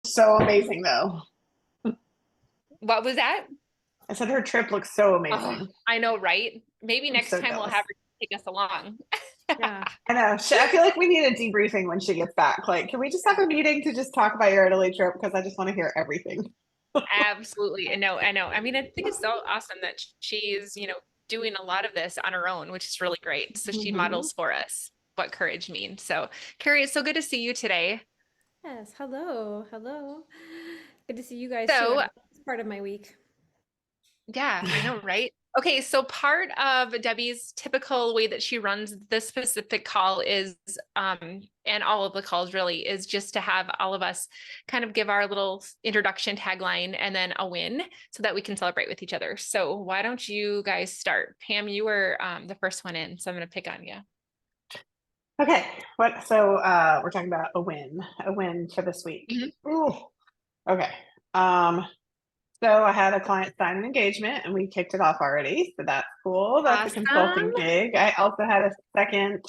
so amazing though. What was that? I said her trip looks so Oh, amazing. I know, right? Maybe I'm next so time we'll jealous. have her take us along. Yeah. I know. I feel like we need a debriefing when she gets back. Like, can we just have a meeting to just talk about your Italy trip? Because I just want to hear everything. Absolutely. And no, I know. I mean, I think it's so awesome that she's, doing a lot of this on her own, which is really great. So she Mhm. models for us what courage means. So, Carrie, it's so good to see you today. Yes. Hello. Hello. Good to see you guys too. I So, know it's part of my week. yeah, I know, right? Okay, so part of Debbie's typical way that she runs this specific call is, and all of the calls really, is just to have all of us kind of give our little introduction tagline and then a win so that we can celebrate with each other. So why don't you guys start? Pam, you were the first one in, so I'm going to pick on you. Okay. We're talking about a win for this week. Mhm. Ooh. Okay. Um, so I had a client sign an engagement and we kicked it off already. So that's cool. That's a Awesome. consulting gig. I also had a second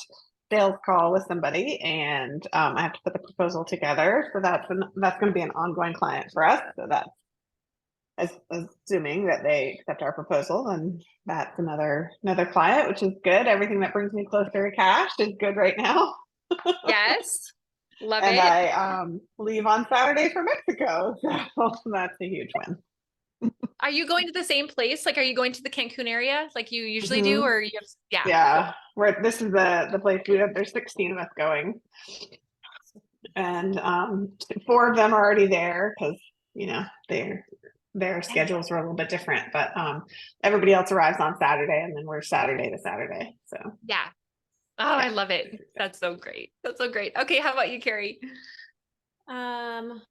sales call with somebody and I have to put the proposal together. So that's going to be an ongoing client for us. So that's assuming that they accept our proposal, and that's another client, which is good. Everything that brings me closer to cash is good right now. Yes. Love And it. I leave on Saturday for Mexico, so that's a huge win. Are you going to the same place? Like, are you going to the Cancun area like you usually do? Mhm. Or you have, yeah, Yeah, cool. this is the place we have. There's 16 of us going, and four of them are already there because you know their Yeah. schedules are a little bit different. But everybody else arrives on Saturday, and then we're Saturday to Saturday. So Yeah. Oh, I yeah. love it. That's so great. That's so great. Okay, how about you, Carrie? Um,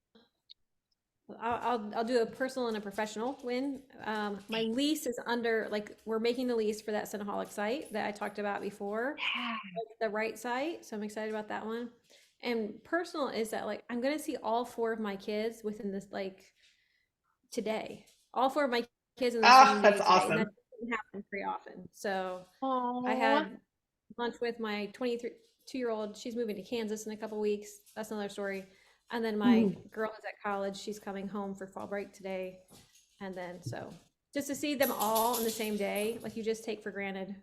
I'll do a personal and a professional win. My lease is under like we're making the lease for that Cinnaholic site that I talked about before, Yeah. the right site. So I'm excited about that one. And personal is that like I'm gonna see all four of my kids within this like today. All four of my kids in the Ah, same day that's today, and that awesome. doesn't happen pretty often. So I Oh, had lunch with my 22-year-old. She's moving to Kansas in a couple weeks. That's another story. And then my Mm. girl is at college. She's coming home for fall break today. And then so just to see them all on the same day, like you just take for granted.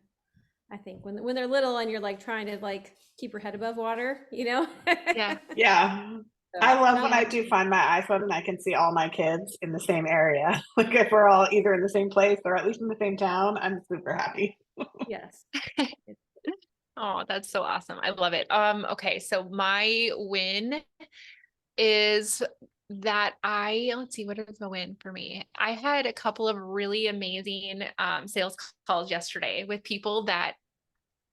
I think when they're little and you're like trying to like keep your head above water, you know. yeah. Yeah. I So love when no, I do find my iPhone and I can see all my kids in the same area. Like if we're all either in the same place or at least in the same town, I'm super happy. yes. Oh, that's so awesome. I love it. Okay, so my win is that let's see, what is the win for me? I had a couple of really amazing sales calls yesterday with people that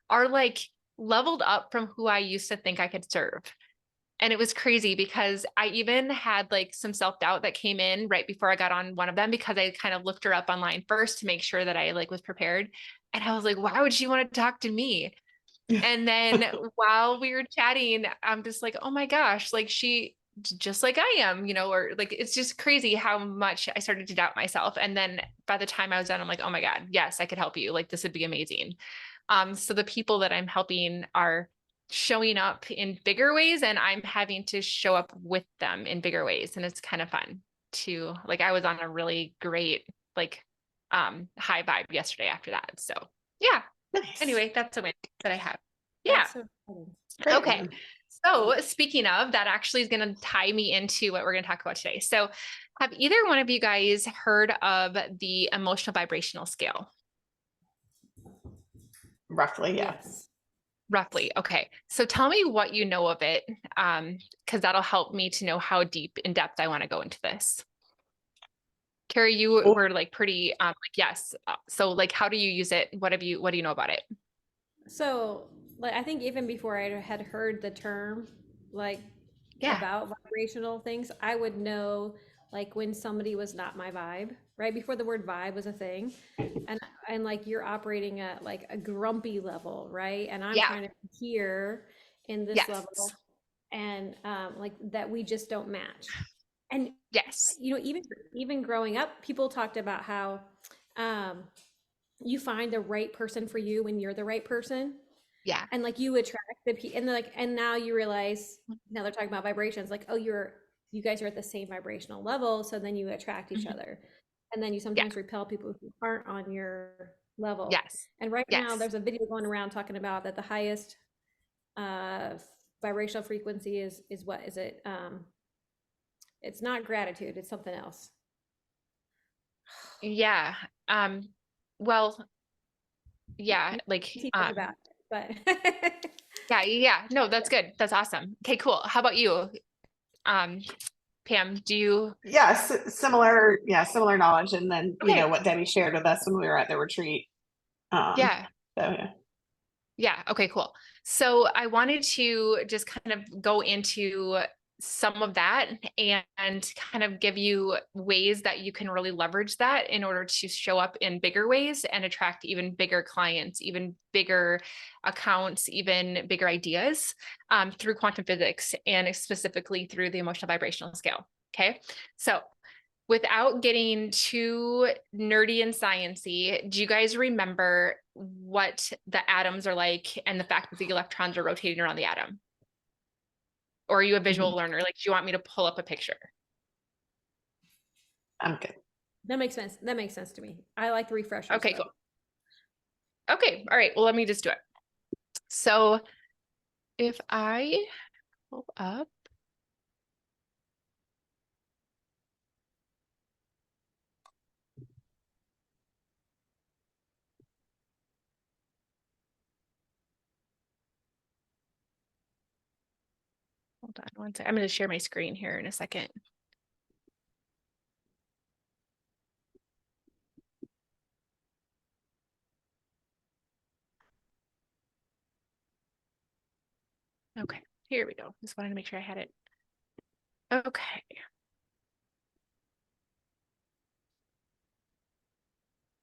are like leveled up from who I used to think I could serve. And it was crazy because I even had like some self-doubt that came in right before I got on one of them because I kind of looked her up online first to make sure that I like was prepared. And I was like, why would she want to talk to me? And then while we were chatting, I'm just like, oh my gosh, like she just like I am, or like it's just crazy how much I started to doubt myself. And then by the time I was done, I'm like, oh my God, yes, I could help you. Like this would be amazing. So the people that I'm helping are showing up in bigger ways and I'm having to show up with them in bigger ways. And it's kind of fun to like I was on a really great like high vibe yesterday after that. So yeah. Nice. Anyway, that's a win that I have. Yeah. That's so cool. Great Okay. one. So speaking of, that actually is going to tie me into what we're going to talk about today. So have either one of you guys heard of the emotional vibrational scale? Roughly, yeah. Yes. Roughly. Okay. So tell me what you know of it, because that'll help me to know how deep in depth I want to go into this. Carrie, you Oh, were like pretty like yes. So like how do you use it? What do you know about it? So, like, I think even before I had heard the term, like, Yeah. about vibrational things, I would know, like, when somebody was not my vibe, right? Before the word vibe was a thing. And like, you're operating at, like, a grumpy level, right? And I'm Yeah. trying to be here in this Yes. level, and, like, that we just don't match. And, Yes. even growing up, people talked about how, um, you find the right person for you when you're the right person, Yeah. and like you attract the people, and like and now you realize, now they're talking about vibrations, like, oh, you're you guys are at the same vibrational level, so then you attract each other. And then you sometimes repel people who aren't on your level. Yes. And right now Yes. there's a video going around talking about that the highest vibrational frequency is what is it? It's not gratitude, it's something else. Yeah. Well, yeah, like, Think about it, but yeah. No, that's good. That's awesome. Okay, cool. How about you? Pam, do you? Yes, similar knowledge. And then, you Okay. know, what Debbie shared with us when we were at the retreat. Yeah. So yeah. Yeah. Okay, cool. So I wanted to just kind of go into some of that and kind of give you ways that you can really leverage that in order to show up in bigger ways and attract even bigger clients, even bigger accounts, even bigger ideas through quantum physics and specifically through the emotional vibrational scale. Okay. So without getting too nerdy and sciencey, do you guys remember what the atoms are like and the fact that the electrons are rotating around the atom? Or are you a visual learner? Like, do you want me to pull up a picture? I'm good. that makes sense. That makes sense to me. I like the refreshers. Okay, though. cool. Okay, all right. Well, let me just do it. So if I pull up, hold on one second. I'm going to share my screen here in a second. Okay, here we go. Just wanted to make sure I had it. Okay.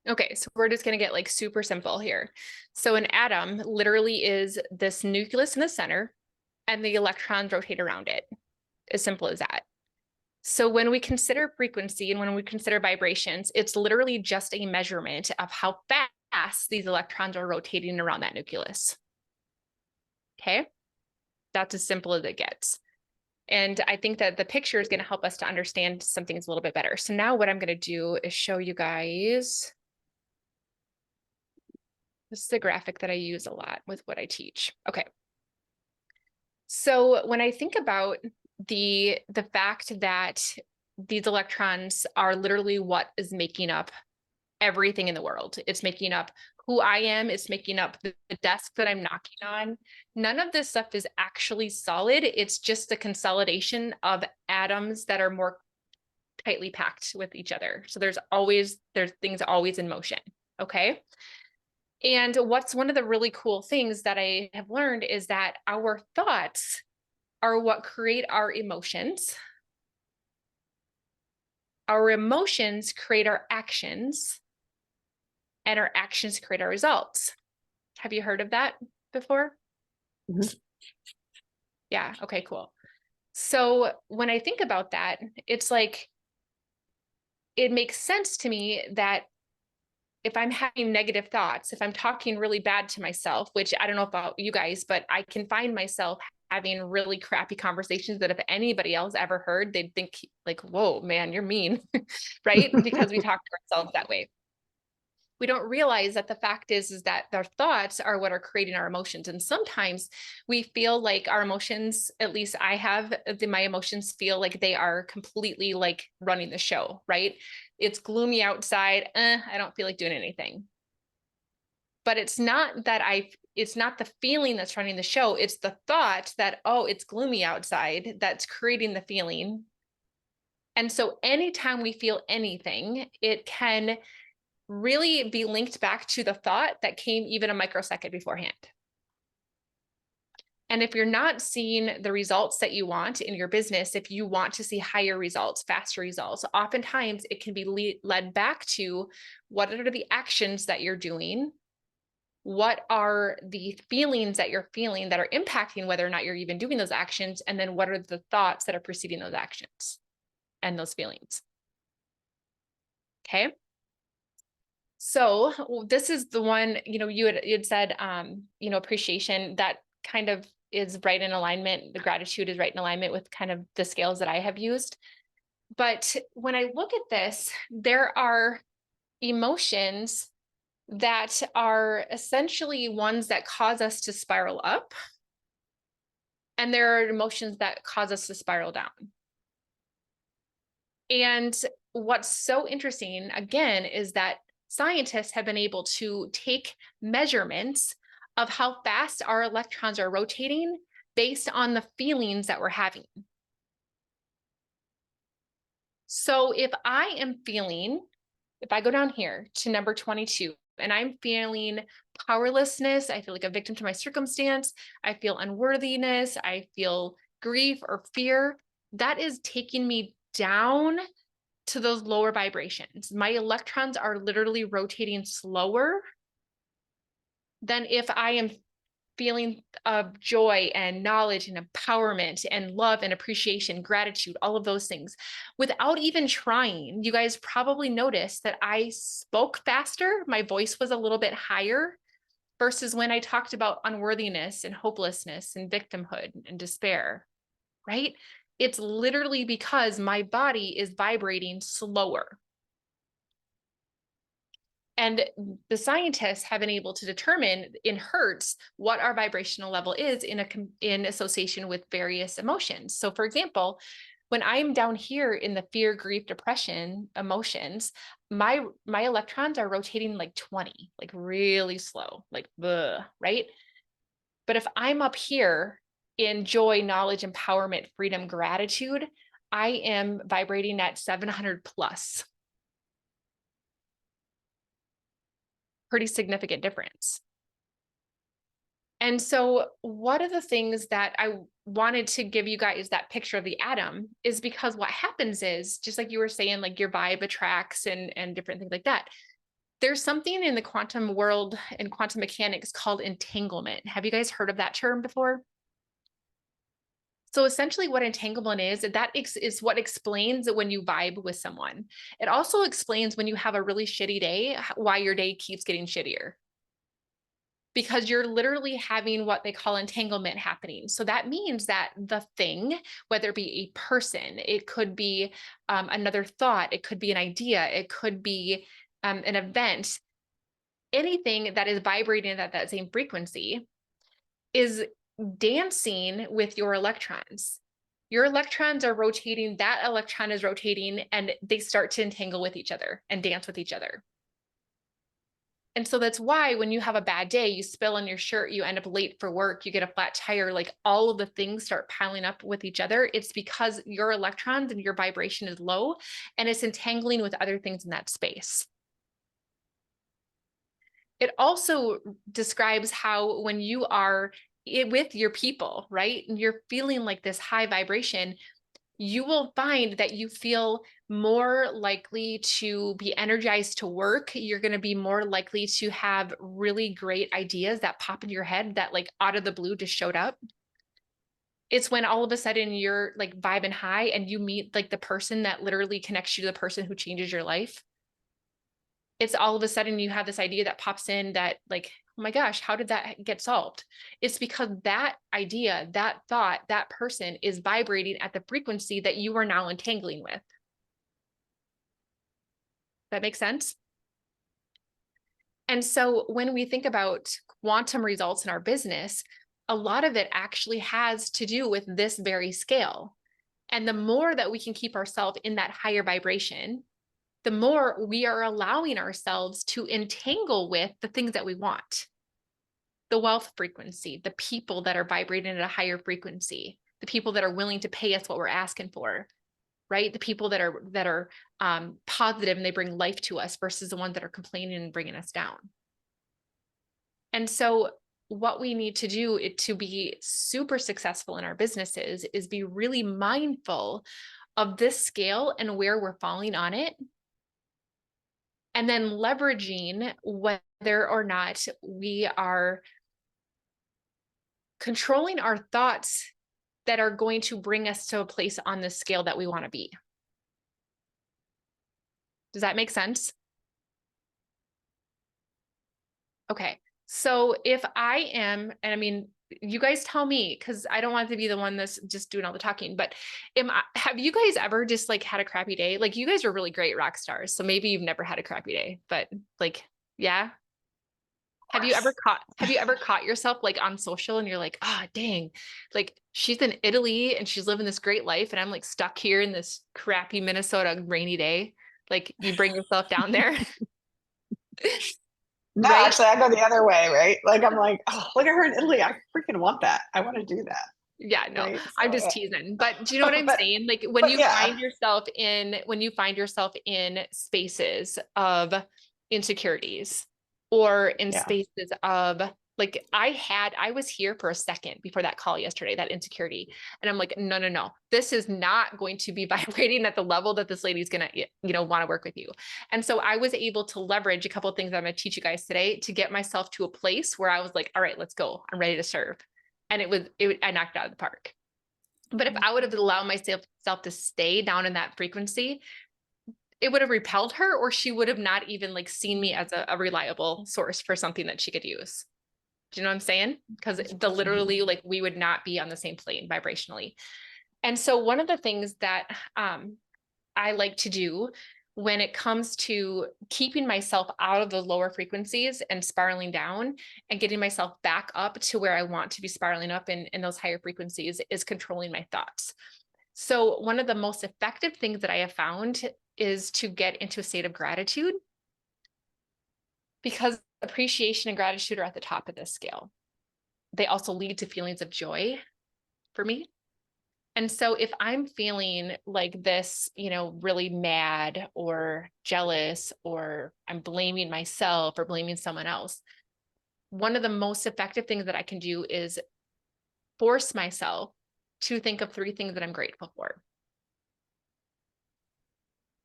Okay, so we're just going to get like super simple here. So an atom literally is this nucleus in the center and the electrons rotate around it. As simple as that. So when we consider frequency and when we consider vibrations, it's literally just a measurement of how fast these electrons are rotating around that nucleus. Okay, that's as simple as it gets. And I think that the picture is going to help us to understand some things a little bit better. So now what I'm going to do is show you guys. This is a graphic that I use a lot with what I teach. Okay. So when I think about the fact that these electrons are literally what is making up everything in the world. It's making up who I am. It's making up the desk that I'm knocking on. None of this stuff is actually solid. It's just a consolidation of atoms that are more tightly packed with each other. So there's things always in motion. Okay. And what's one of the really cool things that I have learned is that our thoughts are what create our emotions. Our emotions create our actions, and our actions create our results. Have you heard of that before? Mm-hmm. Yeah. Okay, cool. So when I think about that, it's like, it makes sense to me that if I'm having negative thoughts, if I'm talking really bad to myself, which I don't know about you guys, but I can find myself having really crappy conversations that if anybody else ever heard, they'd think like, whoa, man, you're mean, right? Because we talk to ourselves that way. We don't realize that the fact is that our thoughts are what are creating our emotions. And sometimes we feel like our emotions, at least I have, my emotions feel like they are completely like running the show, right? It's gloomy outside. I don't feel like doing anything. But it's not it's not the feeling that's running the show. It's the thought that, oh, it's gloomy outside that's creating the feeling. And so anytime we feel anything, it can really be linked back to the thought that came even a microsecond beforehand. And if you're not seeing the results that you want in your business, if you want to see higher results, faster results, oftentimes it can be led back to what are the actions that you're doing? What are the feelings that you're feeling that are impacting whether or not you're even doing those actions? And then what are the thoughts that are preceding those actions and those feelings? Okay. So this is the one, you had said, appreciation, that kind of is right in alignment. The gratitude is right in alignment with kind of the scales that I have used. But when I look at this, there are emotions that are essentially ones that cause us to spiral up. And there are emotions that cause us to spiral down. And what's so interesting, again, is that scientists have been able to take measurements of how fast our electrons are rotating based on the feelings that we're having. So if I am feeling, if I go down here to number 22, and I'm feeling powerlessness, I feel like a victim to my circumstance, I feel unworthiness, I feel grief or fear, that is taking me down to those lower vibrations. My electrons are literally rotating slower than if I am feeling of joy and knowledge and empowerment and love and appreciation, gratitude, all of those things. Without even trying, you guys probably noticed that I spoke faster. My voice was a little bit higher versus when I talked about unworthiness and hopelessness and victimhood and despair, right? It's literally because my body is vibrating slower. And the scientists have been able to determine in hertz what our vibrational level is in association with various emotions. So for example, when I'm down here in the fear, grief, depression emotions, my electrons are rotating like 20, like really slow, like bleh, right? But if I'm up here in joy, knowledge, empowerment, freedom, gratitude, I am vibrating at 700 plus. Pretty significant difference. And so one of the things that I wanted to give you guys that picture of the atom is because what happens is, just like you were saying, like your vibe attracts and different things like that. There's something in the quantum world and quantum mechanics called entanglement. Have you guys heard of that term before? So essentially what entanglement is what explains when you vibe with someone. It also explains when you have a really shitty day, why your day keeps getting shittier. Because you're literally having what they call entanglement happening. So that means that the thing, whether it be a person, it could be another thought, it could be an idea, it could be an event, anything that is vibrating at that same frequency is dancing with your electrons. Your electrons are rotating, that electron is rotating, and they start to entangle with each other and dance with each other. And so that's why when you have a bad day, you spill on your shirt, you end up late for work, you get a flat tire, like all of the things start piling up with each other. It's because your electrons and your vibration is low and it's entangling with other things in that space. It also describes how when you are with your people, right, and you're feeling like this high vibration, you will find that you feel more likely to be energized to work. You're going to be more likely to have really great ideas that pop in your head that like out of the blue just showed up. It's when all of a sudden you're like vibing high and you meet like the person that literally connects you to the person who changes your life. It's all of a sudden you have this idea that pops in that like, oh my gosh, how did that get solved? It's because that idea, that thought, that person is vibrating at the frequency that you are now entangling with. That makes sense? And so when we think about quantum results in our business, a lot of it actually has to do with this very scale. And the more that we can keep ourselves in that higher vibration, the more we are allowing ourselves to entangle with the things that we want. The wealth frequency, the people that are vibrating at a higher frequency, the people that are willing to pay us what we're asking for, right? The people that are positive and they bring life to us versus the ones that are complaining and bringing us down. And so what we need to do to be super successful in our businesses is be really mindful of this scale and where we're falling on it. And then leveraging whether or not we are controlling our thoughts that are going to bring us to a place on the scale that we want to be. Does that make sense? Okay. So if I am, and I mean, you guys tell me, because I don't want to be the one that's just doing all the talking, but have you guys ever just like had a crappy day? Like you guys are really great rock stars. So maybe you've never had a crappy day, but like, yeah. Have you ever caught yourself like on social and you're like, ah, dang, like she's in Italy and she's living this great life and I'm like stuck here in this crappy Minnesota rainy day. Like you bring yourself down there. No, Right? actually, I go the other way, right? Like I'm like, oh, look at her in Italy. I freaking want that. I want to do that. Yeah, no, Right? I'm So, just teasing. But do you know what I'm but saying? Like when but you yeah, find yourself in spaces of insecurities or in yeah. spaces of like I was here for a second before that call yesterday, that insecurity. And I'm like, no, no, no, this is not going to be vibrating at the level that this lady's gonna, want to work with you. And so I was able to leverage a couple of things that I'm gonna teach you guys today to get myself to a place where I was like, all right, let's go. I'm ready to serve. And I knocked it out of the park. But if I would have allowed myself to stay down in that frequency, it would have repelled her, or she would have not even like seen me as a reliable source for something that she could use. Do you know what I'm saying? Because literally like we would not be on the same plane vibrationally. And so one of the things that I like to do when it comes to keeping myself out of the lower frequencies and spiraling down and getting myself back up to where I want to be spiraling up in those higher frequencies is controlling my thoughts. So one of the most effective things that I have found is to get into a state of gratitude, because appreciation and gratitude are at the top of this scale. They also lead to feelings of joy for me. And so if I'm feeling like this, really mad or jealous, or I'm blaming myself or blaming someone else, one of the most effective things that I can do is force myself to think of 3 things that I'm grateful for.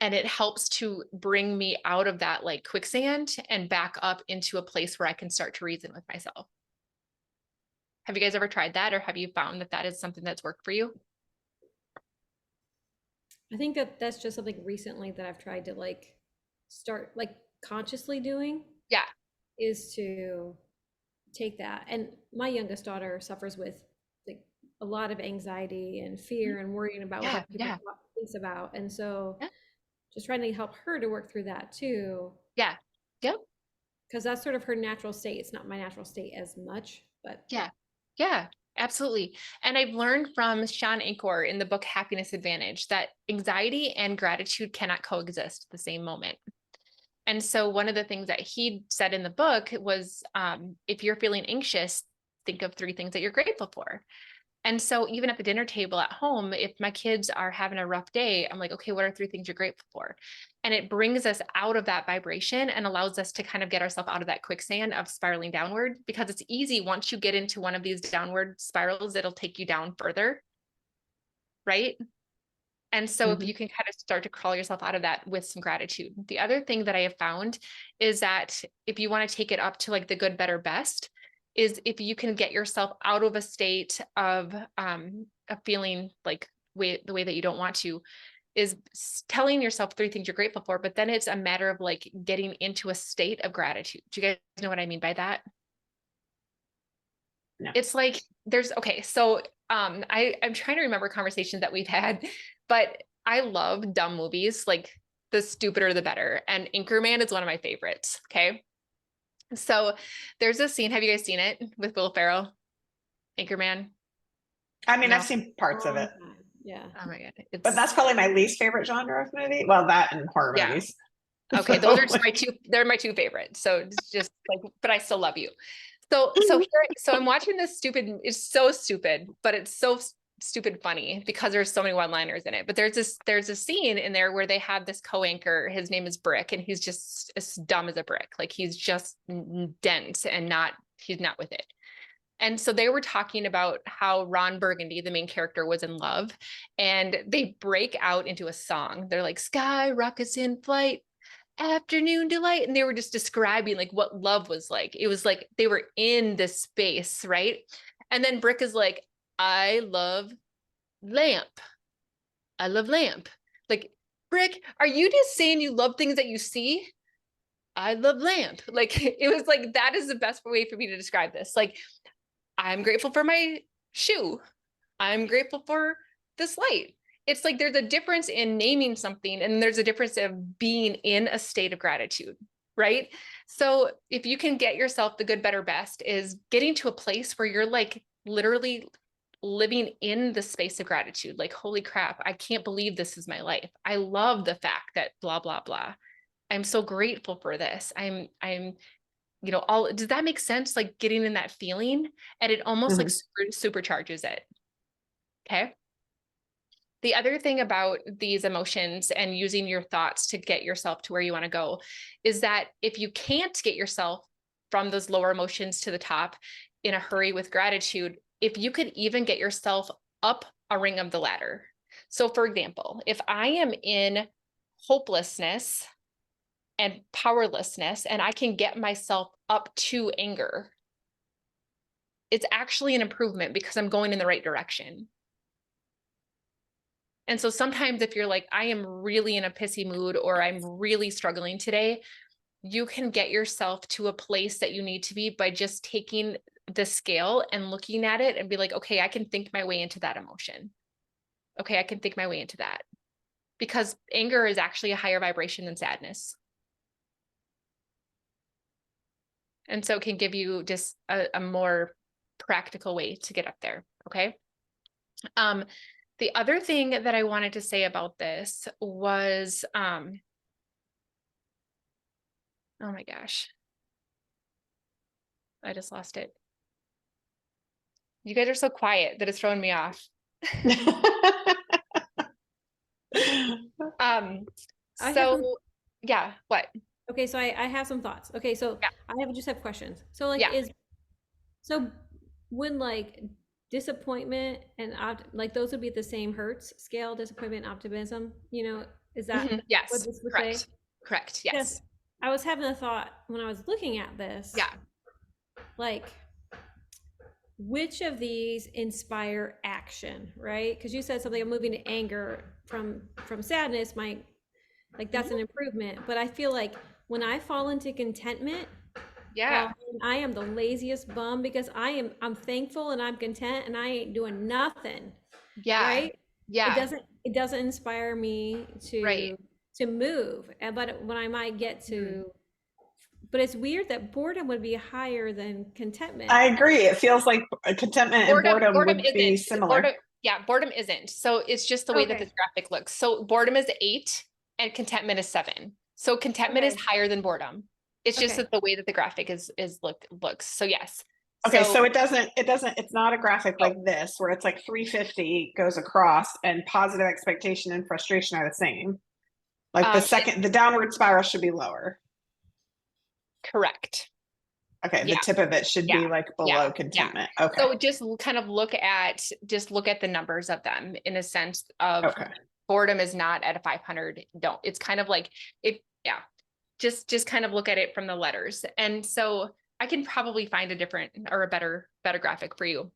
And it helps to bring me out of that like quicksand and back up into a place where I can start to reason with myself. Have you guys ever tried that, or have you found that that is something that's worked for you? I think that that's just something recently that I've tried to like start like consciously doing. Yeah. Is to take that. And my youngest daughter suffers with like a lot of anxiety and fear and worrying about what other people thinks about. And so just trying to help her to work through that too. Yeah. Yep. Because that's sort of her natural state. It's not my natural state as much, but yeah, absolutely. And I've learned from Sean Anchor in the book Happiness Advantage that anxiety and gratitude cannot coexist at the same moment. And so one of the things that he said in the book was, if you're feeling anxious, think of 3 things that you're grateful for. And so even at the dinner table at home, if my kids are having a rough day, I'm like, okay, what are 3 things you're grateful for? And it brings us out of that vibration and allows us to kind of get ourselves out of that quicksand of spiraling downward, because it's easy. Once you get into one of these downward spirals, it'll take you down further. Right. And so if you can kind of start to crawl yourself out of that with some gratitude. The other thing that I have found is that if you want to take it up to like the good, better, best, is if you can get yourself out of a state of feeling like the way that you don't want to, is telling yourself 3 things you're grateful for, but then it's a matter of like getting into a state of gratitude. Do you guys know what I mean by that? No. It's like so I'm trying to remember conversations that we've had, but I love dumb movies, like the stupider the better. And Anchorman is one of my favorites. Okay. So there's a scene. Have you guys seen it with Will Ferrell? Anchorman? I mean, No? I've seen parts of it, yeah. Oh my God. but that's probably my least favorite genre of movie. Well, that and horror movies. Okay. Those are just they're my 2 favorites. So it's just like, but I still love you. So I'm watching this it's so stupid, but it's so stupid funny because there's so many one-liners in it. But there's a scene in there where they have this co-anchor. His name is Brick, and he's just as dumb as a brick. Like he's just dense and he's not with it. And so they were talking about how Ron Burgundy, the main character, was in love, and they break out into a song. They're like, "Sky rockets in flight, afternoon delight," and they were just describing like what love was like. It was like they were in this space, right? And then Brick is like, I love lamp. Like, Brick, are you just saying you love things that you see? I love lamp. Like, it was like, that is the best way for me to describe this. Like, I'm grateful for my shoe. I'm grateful for this light. It's like there's a difference in naming something, and there's a difference of being in a state of gratitude, right? So if you can get yourself the good, better, best is getting to a place where you're like literally living in the space of gratitude. Like, holy crap, I can't believe this is my life. I love the fact that blah, blah, blah. I'm so grateful for this. I'm, all, does that make sense? Like getting in that feeling, and it almost like supercharges it. Okay. The other thing about these emotions and using your thoughts to get yourself to where you want to go is that if you can't get yourself from those lower emotions to the top in a hurry with gratitude, if you could even get yourself up a ring of the ladder. So for example, if I am in hopelessness and powerlessness and I can get myself up to anger, it's actually an improvement because I'm going in the right direction. And so sometimes if you're like, I am really in a pissy mood or I'm really struggling today, you can get yourself to a place that you need to be by just taking the scale and looking at it and be like, okay, I can think my way into that emotion. Okay, I can think my way into that. Because anger is actually a higher vibration than sadness. And so it can give you just a more practical way to get up there. Okay. The other thing that I wanted to say about this was, oh my gosh, I just lost it. You guys are so quiet that it's throwing me off. Yeah, what? Okay, so I have some thoughts. Okay, so Yeah. I just have questions. So like, Yeah. so when like disappointment and like those would be the same Hertz scale, disappointment and optimism, is that yes, what this would correct. say? Correct. Yes. Yes. I was having a thought when I was looking at this. Yeah. Like, which of these inspire action, right? Because you said something, I'm moving to anger from sadness, like that's an improvement. But I feel like when I fall into contentment, yeah, I am the laziest bum because I'm thankful and I'm content and I ain't doing nothing. yeah, right? yeah, It doesn't inspire me right. to move. But when I might get to, but it's weird that boredom would be higher than contentment. I agree. It feels like contentment and boredom would be similar. Boredom isn't. So it's just the way that this graphic looks. So boredom is 8 and contentment is 7. So contentment is higher than boredom. It's just that the way that the graphic looks. So yes. Okay, so it's not a graphic like this where it's like 350 goes across and positive expectation and frustration are the same. Like the downward spiral should be lower. Correct. Okay, the tip of it should be like below contentment. Okay. So just kind of look at the numbers of them in a sense of boredom is not at a 500. Don't. It's kind of like it. Yeah. Just kind of look at it from the letters. And so I can probably find a different or a better graphic for you.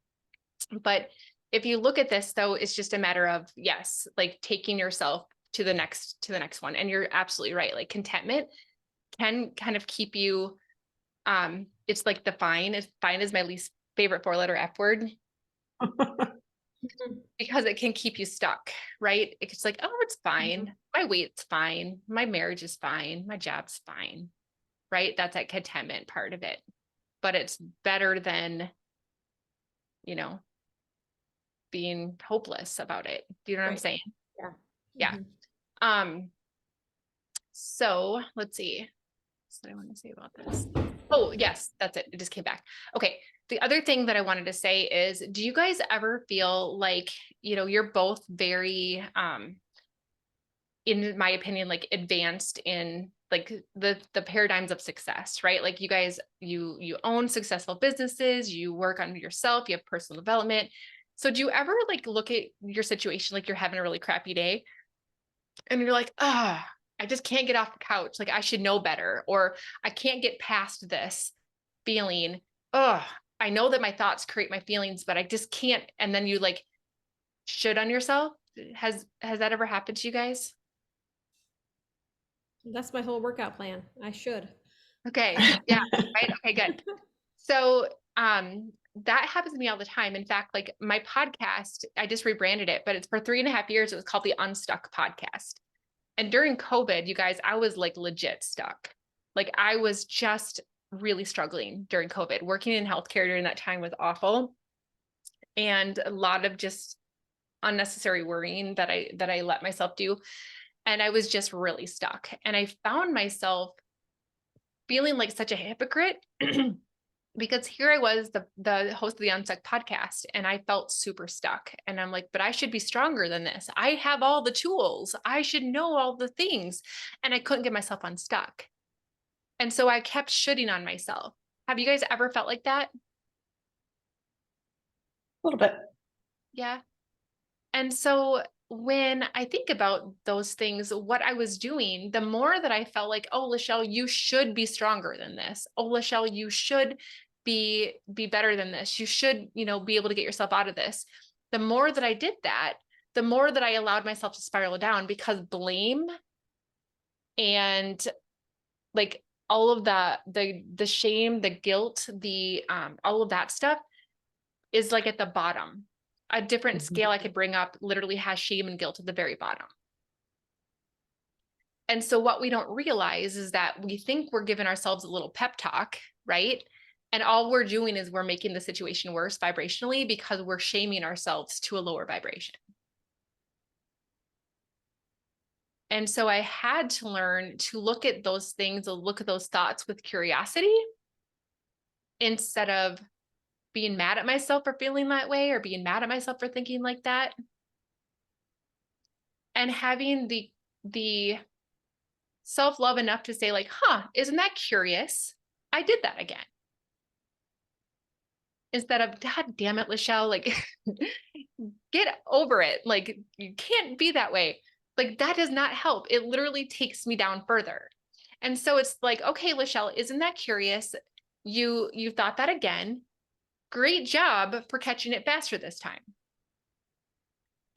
But if you look at this though, it's just a matter of, yes, like taking yourself to the next one. And you're absolutely right. Like contentment can kind of keep you, it's like fine is my least favorite 4-letter F word. Because it can keep you stuck, right? It's like, oh, it's fine. My weight's fine. My marriage is fine. My job's fine, right? That's that contentment part of it. But it's better than, being hopeless about it. Do you know what I'm saying? Yeah. Yeah. So let's see. What I want to say about this. Oh, yes, that's it. It just came back. Okay. The other thing that I wanted to say is, do you guys ever feel like, you're both very, in my opinion, like advanced in like the paradigms of success, right? Like you guys, you own successful businesses, you work on yourself, you have personal development. So do you ever like look at your situation, like you're having a really crappy day and you're like, I just can't get off the couch. Like I should know better, or I can't get past this feeling. I know that my thoughts create my feelings, but I just can't. And then you like should on yourself. Has that ever happened to you guys? That's my whole workout plan. I should. Okay. Yeah. Right. Okay, good. So, that happens to me all the time. In fact, like my podcast, I just rebranded it, but it's for 3.5 years. It was called the Unstuck Podcast. And during COVID, you guys, I was like legit stuck. Like I was just really struggling during COVID. Working in healthcare during that time was awful. And a lot of just unnecessary worrying that I let myself do. And I was just really stuck. And I found myself feeling like such a hypocrite because here I was, the host of the Unstuck podcast, and I felt super stuck. And I'm like, but I should be stronger than this. I have all the tools. I should know all the things. And I couldn't get myself unstuck. And so I kept shitting on myself. Have you guys ever felt like that? A little bit. Yeah. And so when I think about those things, what I was doing, the more that I felt like, oh, LaChelle, you should be stronger than this. Oh, LaChelle, you should be better than this. You should, be able to get yourself out of this. The more that I did that, the more that I allowed myself to spiral down, because blame and like all of the shame, the guilt, all of that stuff is like at the bottom. A different scale I could bring up literally has shame and guilt at the very bottom. And so what we don't realize is that we think we're giving ourselves a little pep talk, right? And all we're doing is we're making the situation worse vibrationally because we're shaming ourselves to a lower vibration. And so I had to learn to look at those things, to look at those thoughts with curiosity instead of being mad at myself for feeling that way or being mad at myself for thinking like that. And having the self-love enough to say like, isn't that curious? I did that again. Instead of, God damn it, LaChelle, like get over it. Like you can't be that way. Like that does not help. It literally takes me down further. And so it's like, okay, LaChelle, isn't that curious? You thought that again. Great job for catching it faster this time.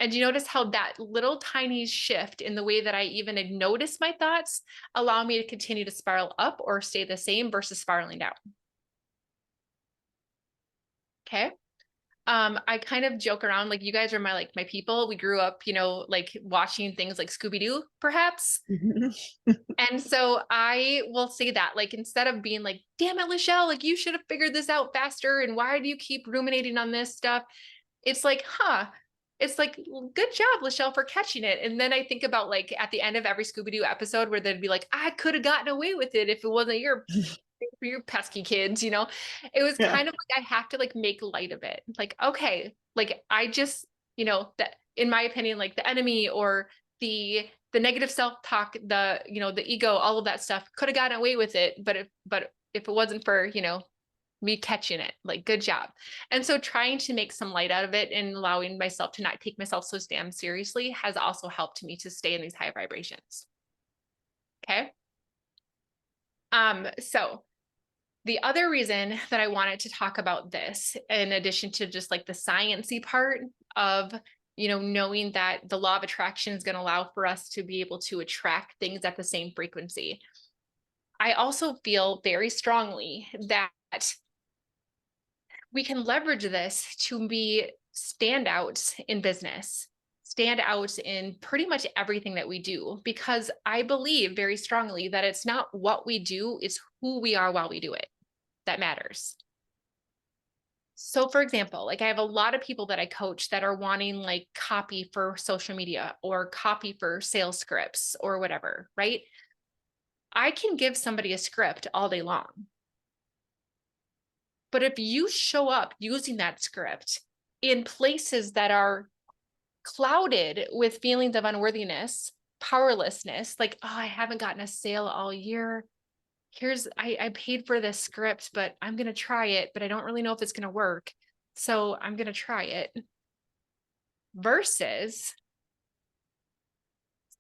And you notice how that little tiny shift in the way that I even notice my thoughts allow me to continue to spiral up or stay the same versus spiraling down. Okay. I kind of joke around, like you guys are my people. We grew up, like watching things like Scooby-Doo, perhaps. And so I will say that, like, instead of being like, damn it, LaChelle, like you should have figured this out faster. And why do you keep ruminating on this stuff? It's like, it's like, good job, LaChelle, for catching it. And then I think about like at the end of every Scooby-Doo episode where they'd be like, I could have gotten away with it if it wasn't your pesky kids, it was kind of like, I have to like make light of it. Like, okay, like I just, that in my opinion, like the enemy or the negative self-talk, the ego, all of that stuff could have gotten away with it. But if it wasn't for, me catching it, like, good job. And so trying to make some light out of it and allowing myself to not take myself so damn seriously has also helped me to stay in these high vibrations. Okay. So the other reason that I wanted to talk about this, in addition to just like the sciencey part of, knowing that the law of attraction is going to allow for us to be able to attract things at the same frequency, I also feel very strongly that we can leverage this to be standouts in business, stand out in pretty much everything that we do, because I believe very strongly that it's not what we do, it's who we are while we do it that matters. So for example, like I have a lot of people that I coach that are wanting like copy for social media or copy for sales scripts or whatever, right? I can give somebody a script all day long. But if you show up using that script in places that are clouded with feelings of unworthiness, powerlessness, like, oh, I haven't gotten a sale all year. I paid for this script, but I'm going to try it, but I don't really know if it's going to work. So I'm going to try it. Versus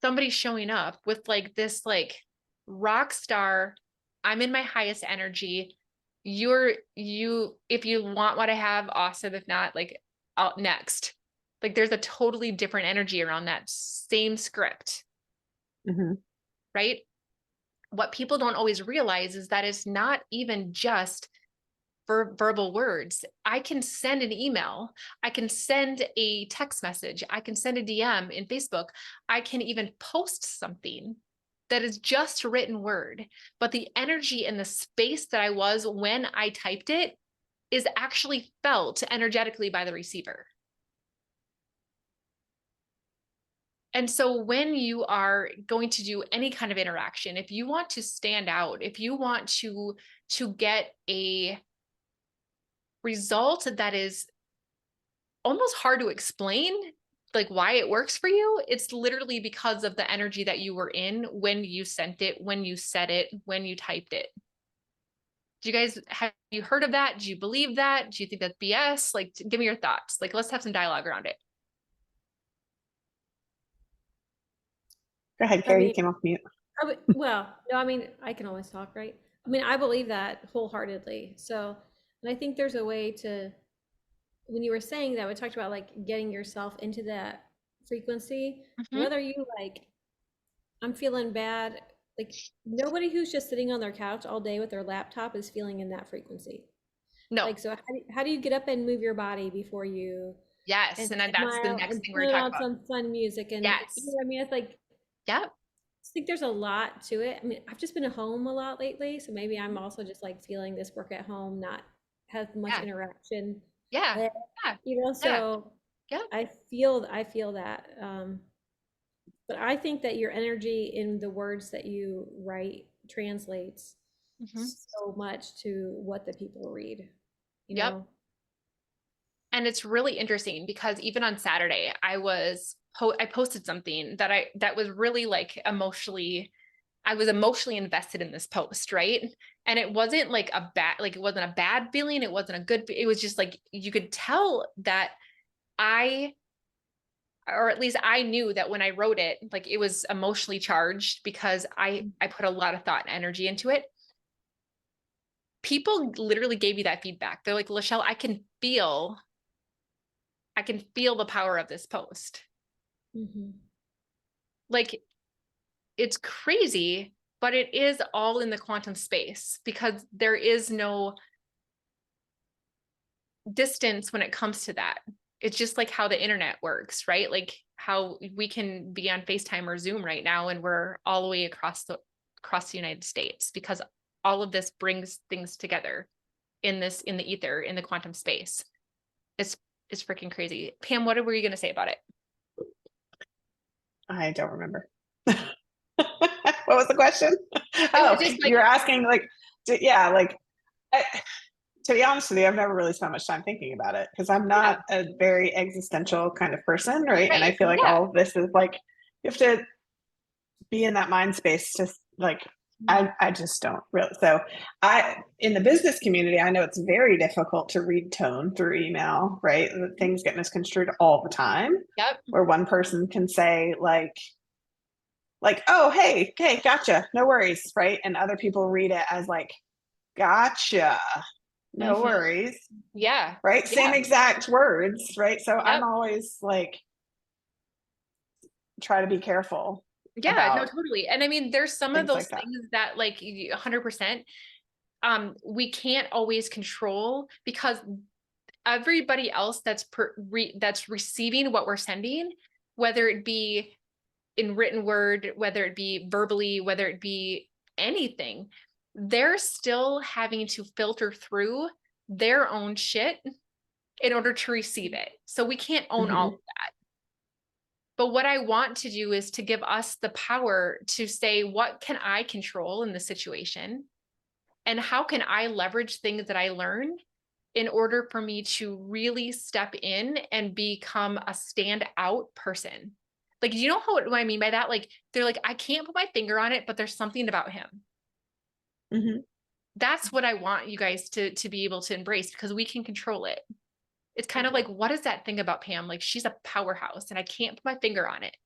somebody showing up with like this, like rock star, I'm in my highest energy. If you want what I have, awesome. If not, like, out next. Like there's a totally different energy around that same script. Right? What people don't always realize is that it's not even just verbal words. I can send an email. I can send a text message. I can send a DM in Facebook. I can even post something that is just written word, but the energy and the space that I was when I typed it is actually felt energetically by the receiver. And so when you are going to do any kind of interaction, if you want to stand out, if you want to get a result that is almost hard to explain, like why it works for you, it's literally because of the energy that you were in when you sent it, when you said it, when you typed it. Do you guys, have you heard of that? Do you believe that? Do you think that's BS? Like, give me your thoughts. Like, let's have some dialogue around it. Go ahead, Carrie, you came off mute. Well, no, I mean, I can always talk, right? I mean, I believe that wholeheartedly. So, and I think there's a way to, when you were saying that, we talked about like getting yourself into that frequency, whether you like, I'm feeling bad, like nobody who's just sitting on their couch all day with their laptop is feeling in that frequency. No. Like, so how do you get up and move your body before you? Yes. And then that's the next thing we're talking about. Some fun music and yes. You know what I mean? It's like, yep. I think there's a lot to it. I mean, I've just been at home a lot lately, so maybe I'm also just like feeling this work at home, not have much interaction. Yeah. You know, so yeah. I feel that. But I think that your energy in the words that you write translates so much to what the people read. You know? And it's really interesting because even on Saturday, I posted something that was really like I was emotionally invested in this post, right? And it wasn't like it wasn't a bad feeling. It wasn't a good, it was just like, you could tell that or at least I knew that when I wrote it, like it was emotionally charged because I put a lot of thought and energy into it. People literally gave me that feedback. They're like, LaChelle, I can feel the power of this post. Like, it's crazy, but it is all in the quantum space because there is no distance when it comes to that. It's just like how the internet works, right? Like how we can be on FaceTime or Zoom right now and we're all the way across the United States because all of this brings things together in the ether, in the quantum space. It's freaking crazy. Pam, what were you going to say about it? I don't remember. What was the question? You're asking like, to be honest with you, I've never really spent much time thinking about it because I'm not a very existential kind of person, right? And I feel like all of this is like, you have to be in that mind space to like, I just don't really. So in the business community, I know it's very difficult to read tone through email, right? Things get misconstrued all the time. Yep. Where one person can say like, oh, hey, gotcha, no worries, right? And other people read it as like, gotcha, no worries. Yeah. Right? Yeah. Same exact words, right? So I'm always like, try to be careful. Yeah, no, totally. And I mean, there's some of those like things that like 100%, we can't always control because everybody else that's receiving what we're sending, whether it be in written word, whether it be verbally, whether it be anything, they're still having to filter through their own shit in order to receive it. So we can't own all of that. But what I want to do is to give us the power to say, what can I control in the situation? And how can I leverage things that I learned in order for me to really step in and become a standout person? Like, you know what I mean by that? Like, they're like, I can't put my finger on it, but there's something about him. That's what I want you guys to be able to embrace because we can control it. It's kind of like, what is that thing about Pam? Like, she's a powerhouse and I can't put my finger on it.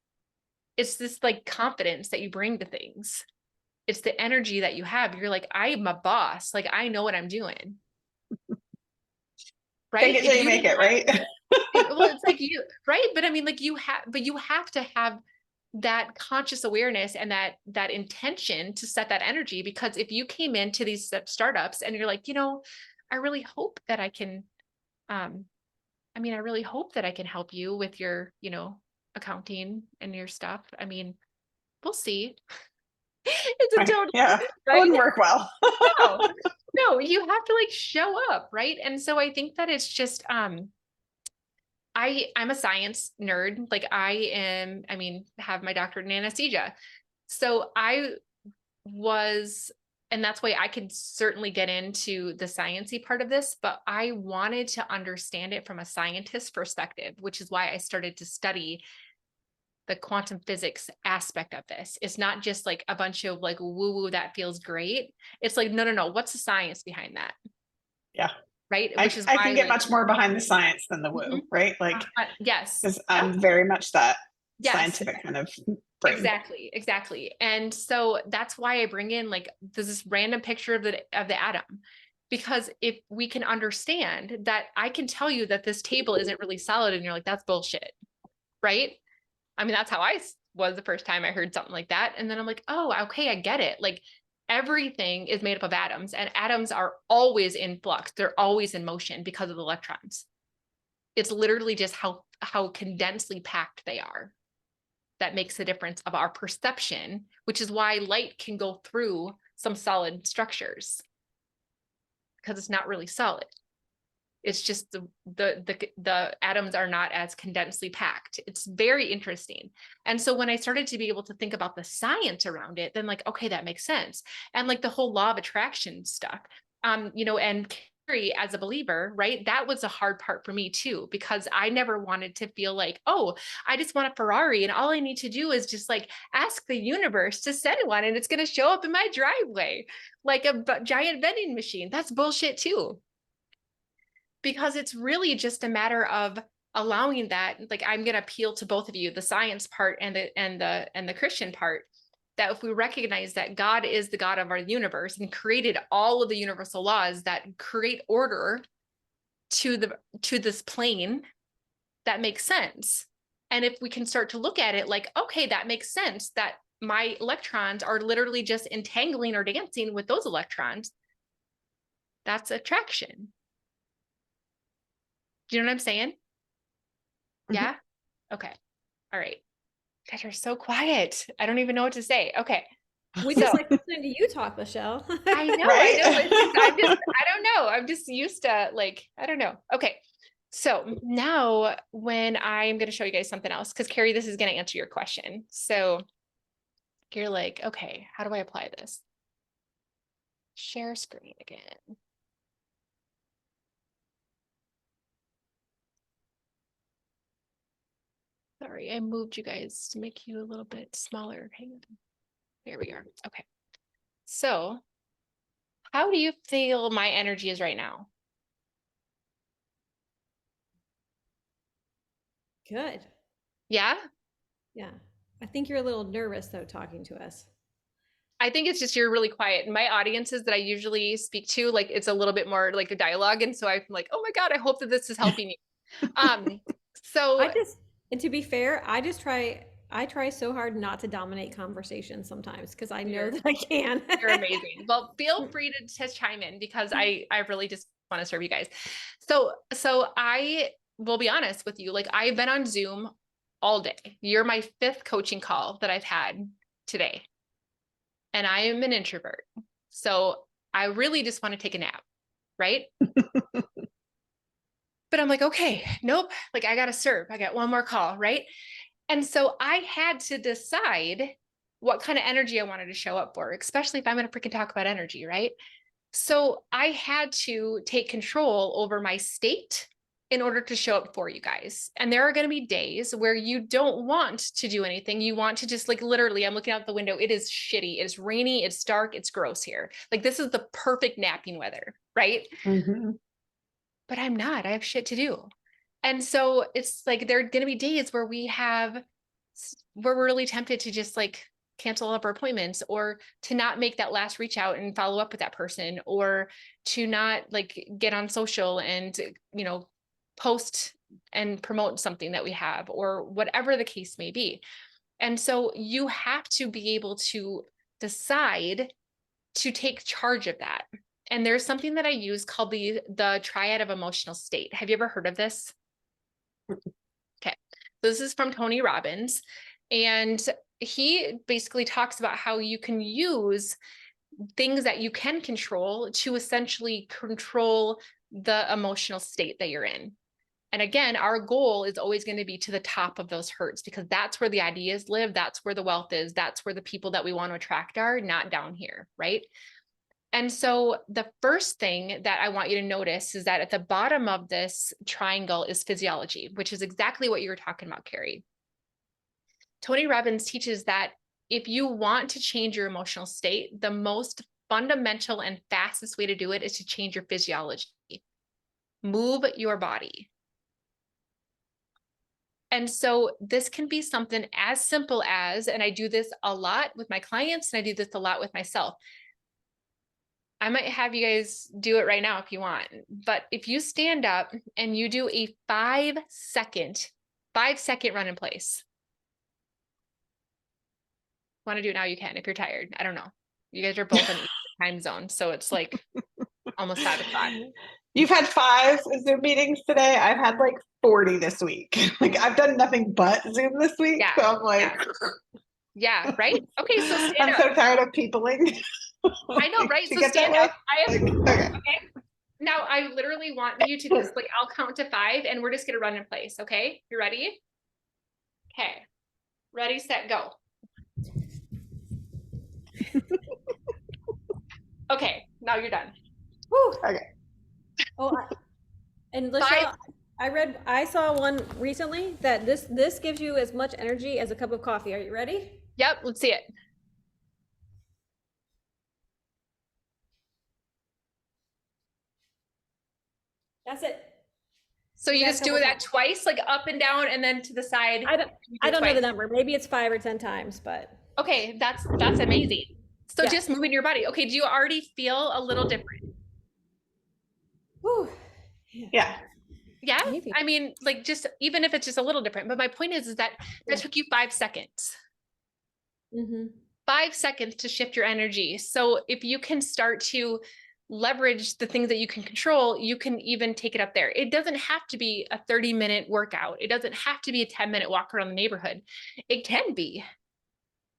It's this like confidence that you bring to things. It's the energy that you have. You're like, I'm a boss. Like, I know what I'm doing. Right? Take it till you make it, right? Well, it's like you, right? But I mean, like you have to have that conscious awareness and that intention to set that energy. Because if you came into these startups and you're like, I really hope that I can, I mean, I really hope that I can help you with your, accounting and your stuff. I mean, we'll see. It's a total, Yeah, it right? wouldn't work well. No, no, you have to like show up, right? And so I think that it's just, I'm a science nerd. Like have my doctorate in anesthesia. So and that's why I could certainly get into the sciencey part of this, but I wanted to understand it from a scientist perspective, which is why I started to study the quantum physics aspect of this. It's not just like a bunch of like woo-woo that feels great. It's like, no. What's the science behind that? Yeah. Right. I Which is can why get like, much more behind the science than the woo, Mhm. right? Like, Yes. because Yep. I'm very much that Yes. scientific kind of brain. Exactly. And so that's why I bring in like this random picture of the atom. Because if we can understand that, I can tell you that this table isn't really solid and you're like, that's bullshit. Right. I mean, that's how I was the first time I heard something like that. And then I'm like, oh, okay, I get it. Like everything is made up of atoms, and atoms are always in flux. They're always in motion because of the electrons. It's literally just how condensely packed they are that makes the difference of our perception, which is why light can go through some solid structures, because it's not really solid. It's just the atoms are not as condensely packed. It's very interesting. And so when I started to be able to think about the science around it, then like, okay, that makes sense. And like the whole law of attraction stuff, and Carrie, as a believer, right? That was a hard part for me too, because I never wanted to feel like, oh, I just want a Ferrari and all I need to do is just like ask the universe to send one and it's going to show up in my driveway like a giant vending machine. That's bullshit too. Because it's really just a matter of allowing that. Like, I'm going to appeal to both of you, the science part and the Christian part, that if we recognize that God is the God of our universe and created all of the universal laws that create order to this plane, that makes sense. And if we can start to look at it like, okay, that makes sense, that my electrons are literally just entangling or dancing with those electrons, that's attraction. Do you know what I'm saying? Yeah. Okay. All right. Guys are so quiet. I don't even know what to say. Okay. We just like listening to you talk, LaChelle. I know. Right? I don't know. I'm just used to like, I don't know. Okay. So now when I'm going to show you guys something else, because Carrie, this is going to answer your question. So you're like, okay, how do I apply this? Share screen again. Sorry, I moved you guys to make you a little bit smaller. Hang on. There we are. Okay. So how do you feel my energy is right now? Good. Yeah. Yeah. I think you're a little nervous though, talking to us. I think it's just you're really quiet. My audiences that I usually speak to, like it's a little bit more like a dialogue. And so I'm like, oh my God, I hope that this is helping you. So and to be fair, I try so hard not to dominate conversations sometimes because I know that I can. You're amazing. Well, feel free to chime in because I really just want to serve you guys. So I will be honest with you. Like I've been on Zoom all day. You're my 5th coaching call that I've had today. And I am an introvert. So I really just want to take a nap, right? But I'm like, okay, nope. Like I got to serve. I got one more call, right? And so I had to decide what kind of energy I wanted to show up for, especially if I'm going to freaking talk about energy, right? So I had to take control over my state in order to show up for you guys. And there are going to be days where you don't want to do anything. You want to just like literally, I'm looking out the window. It is shitty. It's rainy. It's dark. It's gross here. Like this is the perfect napping weather, right? Mm-hmm. But I'm not. I have shit to do. And so it's like there are going to be days where we're really tempted to just like cancel up our appointments or to not make that last reach out and follow up with that person or to not like get on social and, post and promote something that we have or whatever the case may be. And so you have to be able to decide to take charge of that. And there's something that I use called the triad of emotional state. Have you ever heard of this? Okay. This is from Tony Robbins. And he basically talks about how you can use things that you can control to essentially control the emotional state that you're in. And again, our goal is always going to be to the top of those hertz, because that's where the ideas live. That's where the wealth is. That's where the people that we want to attract are, not down here, right? And so the first thing that I want you to notice is that at the bottom of this triangle is physiology, which is exactly what you were talking about, Carrie. Tony Robbins teaches that if you want to change your emotional state, the most fundamental and fastest way to do it is to change your physiology. Move your body. And so this can be something as simple as, and I do this a lot with my clients, and I do this a lot with myself. I might have you guys do it right now if you want, but if you stand up and you do a 5-second run in place. Want to do it now, you can. If you're tired, I don't know. You guys are both in time zone, so it's like almost 5 o'clock. You've had 5 Zoom meetings today. I've had like 40 this week. Like I've done nothing but Zoom this week. Yeah, So I'm like, yeah, right? Okay, so stand I'm up. so tired of peopling. I know, right? Do So you get that stand way? up. I have, Okay. okay. Now I literally want you to just like, I'll count to 5 and we're just gonna run in place. Okay, you ready? Okay, ready, set, go. Okay, now you're done. Whew. Okay. Oh, and LaChelle, I saw one recently that this gives you as much energy as a cup of coffee. Are you ready? Yep, let's see it. That's it. So you that just do couple that times. twice, like up and down and then to the side. I don't know the twice. number. Maybe it's 5 or 10 times, but Okay, that's amazing. So Yeah. just moving your body. Okay, do you already feel a little different? whew. Yeah. Yeah, Maybe. I mean, like just even if it's just a little different. But my point is that that took you 5 seconds. Mm-hmm. 5 seconds to shift your energy. So if you can start to leverage the things that you can control, you can even take it up there. It doesn't have to be a 30-minute workout. It doesn't have to be a 10-minute walk around the neighborhood. It can be.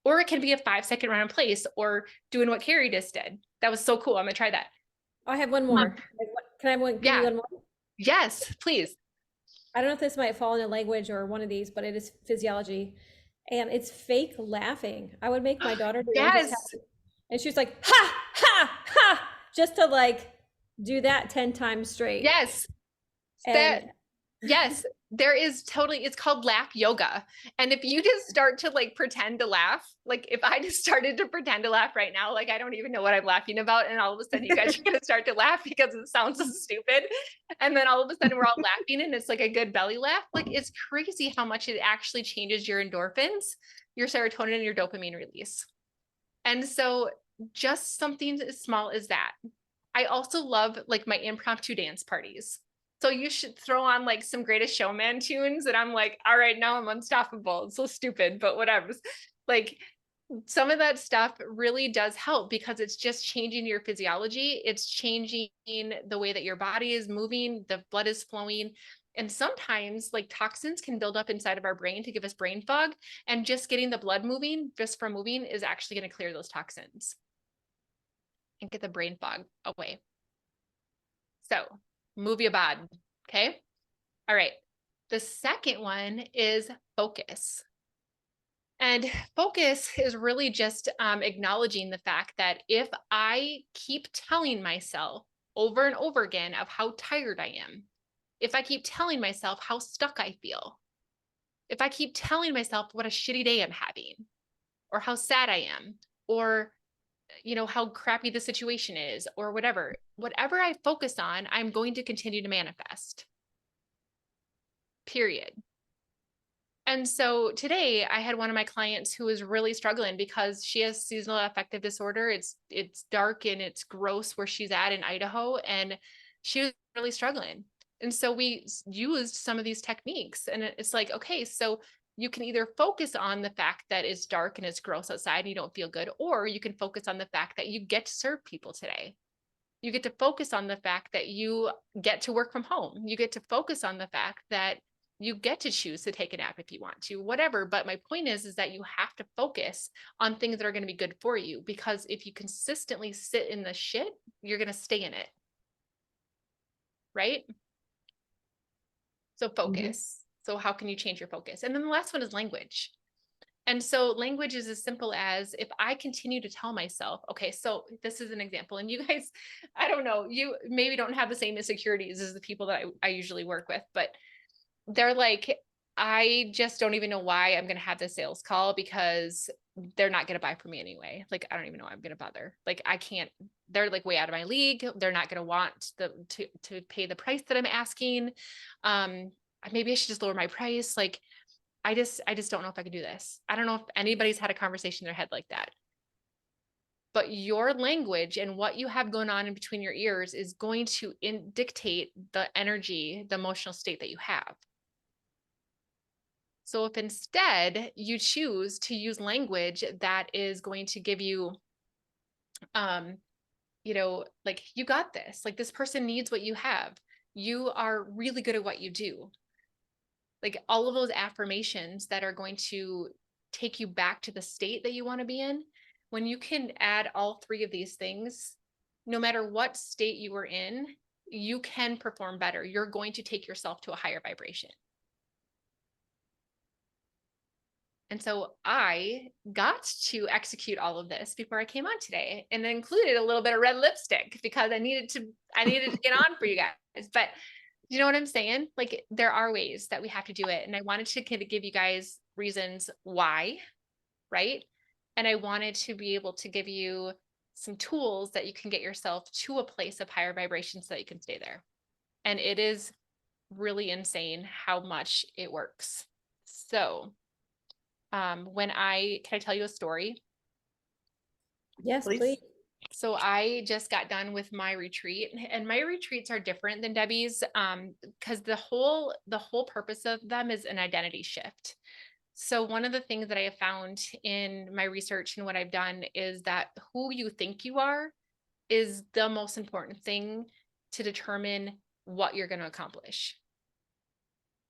Or it can be a 5-second run in place, or doing what Carrie just did. That was so cool. I'm gonna try that. Oh, I have one more. Can I have one? Give Yeah. you one more? Yes, please. I don't know if this might fall into language or one of these, but it is physiology. And it's fake laughing. I would make my daughter do one just Yes. and she was like, ha, ha, ha, just to like do that 10 times straight. Yes. And Yes, there is totally, it's called laugh yoga. And if you just start to like pretend to laugh, like if I just started to pretend to laugh right now, like I don't even know what I'm laughing about. And all of a sudden you guys are going to start to laugh because it sounds so stupid. And then all of a sudden we're all laughing and it's like a good belly laugh. Like it's crazy how much it actually changes your endorphins, your serotonin, and your dopamine release. And so just something as small as that. I also love like my impromptu dance parties. So you should throw on like some Greatest Showman tunes. And I'm like, all right, now I'm unstoppable. It's so stupid, but whatever. Like some of that stuff really does help because it's just changing your physiology. It's changing the way that your body is moving, the blood is flowing. And sometimes like toxins can build up inside of our brain to give us brain fog. And just getting the blood moving just from moving is actually going to clear those toxins and get the brain fog away. So move your bod. Okay. All right. The second one is focus. And focus is really just acknowledging the fact that if I keep telling myself over and over again of how tired I am, if I keep telling myself how stuck I feel, if I keep telling myself what a shitty day I'm having, or how sad I am, or you know, how crappy the situation is, or whatever I focus on, I'm going to continue to manifest. Period. And so today I had one of my clients who was really struggling because she has seasonal affective disorder. It's dark and it's gross where she's at in Idaho, and she was really struggling. And so we used some of these techniques, and it's like, okay, so you can either focus on the fact that it's dark and it's gross outside and you don't feel good, or you can focus on the fact that you get to serve people today. You get to focus on the fact that you get to work from home. You get to focus on the fact that you get to choose to take a nap if you want to, whatever. But my point is that you have to focus on things that are going to be good for you, because if you consistently sit in the shit, you're going to stay in it. Right? So focus. So how can you change your focus? And then the last one is language. And so language is as simple as, if I continue to tell myself, okay, so this is an example, and you guys, I don't know, you maybe don't have the same insecurities as the people that I usually work with, but they're like, I just don't even know why I'm going to have this sales call, because they're not going to buy from me anyway. Like, I don't even know why I'm going to bother. Like, I can't, they're like way out of my league. They're not going to want to pay the price that I'm asking. Maybe I should just lower my price. Like, I just don't know if I can do this. I don't know if anybody's had a conversation in their head like that. But your language and what you have going on in between your ears is going to dictate the energy, the emotional state that you have. So if instead you choose to use language that is going to give you, like, you got this, like, this person needs what you have. You are really good at what you do. Like, all of those affirmations that are going to take you back to the state that you want to be in. When you can add all three of these things, no matter what state you were in, you can perform better. You're going to take yourself to a higher vibration. And so I got to execute all of this before I came on today, and it included a little bit of red lipstick because I needed to get on for you guys. But you know what I'm saying? Like, there are ways that we have to do it. And I wanted to kind of give you guys reasons why, right? And I wanted to be able to give you some tools that you can get yourself to a place of higher vibration so that you can stay there. And it is really insane how much it works. So, can I tell you a story? Yes, please. So I just got done with my retreat, and my retreats are different than Debbie's, because the whole purpose of them is an identity shift. So one of the things that I have found in my research and what I've done is that who you think you are is the most important thing to determine what you're going to accomplish.